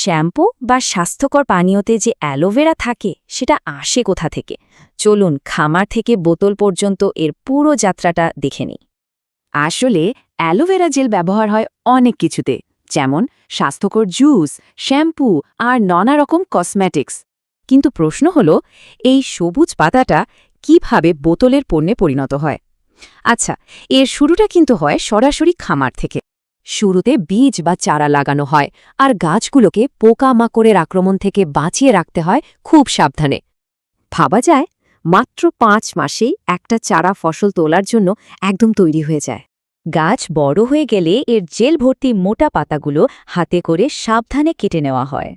Shampoo বা স্বাস্থ্যকর পানীয়তে যে অ্যালোভেরা থাকে সেটা আসে কোথা থেকে? চলুন খামার থেকে বোতল পর্যন্ত এর পুরো যাত্রাটা দেখে নিই। আসলে অ্যালোভেরা জেল ব্যবহার হয় অনেক কিছুতে, যেমন স্বাস্থ্যকর জুস, শ্যাম্পু আর নানা রকম কসমেটিক্স। কিন্তু প্রশ্ন হলো, এই সবুজ পাতাটা কিভাবে বোতলের পণ্যে পরিণত হয়? আচ্ছা, এর শুরুটা কিন্তু হয় সরাসরি খামার থেকে। শুরুতে বীজ বা চারা লাগানো হয়, আর গাছগুলোকে পোকামাকড়ের আক্রমণ থেকে বাঁচিয়ে রাখতে হয় খুব সাবধানে। ভাবা যায় মাত্র 5 মাসেই একটা চারা ফসল তোলার জন্য একদম তৈরি হয়ে যায়। গাছ বড় হয়ে গেলে এর জেল ভর্তি মোটা পাতাগুলো হাতে করে সাবধানে কেটে নেওয়া হয়।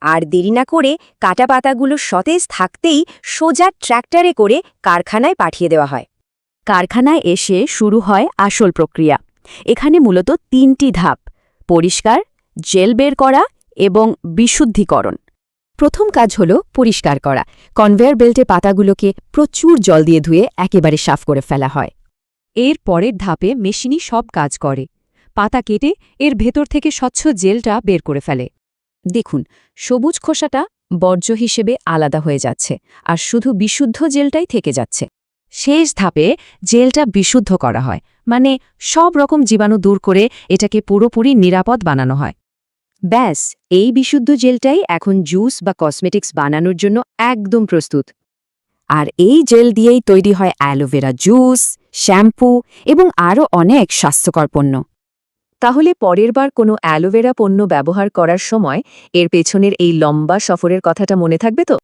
আর দেরি না করে কাটা পাতাগুলো সতেজ থাকতেই সোজা ট্র্যাক্টরে করে কারখানায় পাঠিয়ে দেওয়া হয়। কারখানায় এসে শুরু হয় আসল প্রক্রিয়া। এখানে মূলত 3টি ধাপ: পরিষ্কার, জেল বের করা এবং বিশুদ্ধিকরণ। প্রথম কাজ হল পরিষ্কার করা। কনভেয়ার বেল্টে পাতাগুলোকে প্রচুর জল দিয়ে ধুয়ে একেবারে সাফ করে ফেলা হয়। এর পরের ধাপে মেশিনই সব কাজ করে। পাতা কেটে এর ভেতর থেকে স্বচ্ছ জেলটা বের করে ফেলে। দেখুন, সবুজ খোসাটা বর্জ্য হিসেবে আলাদা হয়ে যাচ্ছে, আর শুধু বিশুদ্ধ জেলটাই থেকে যাচ্ছে। শেষ ধাপে জেলটা বিশুদ্ধ করা হয়, মানে সব রকম জীবাণু দূর করে এটাকে পুরোপুরি নিরাপদ বানানো হয়। ব্যাস, এই বিশুদ্ধ জেলটাই এখন জুস বা কসমেটিক্স বানানোর জন্য একদম প্রস্তুত। আর এই জেল দিয়েই তৈরি হয় অ্যালোভেরা জুস, শ্যাম্পু এবং আরও অনেক স্বাস্থ্যকর পণ্য। তাহলে পরের বার কোনো অ্যালোভেরা পণ্য ব্যবহার করার সময় এর পেছনের এই লম্বা সফরের কথাটা মনে থাকবে তো?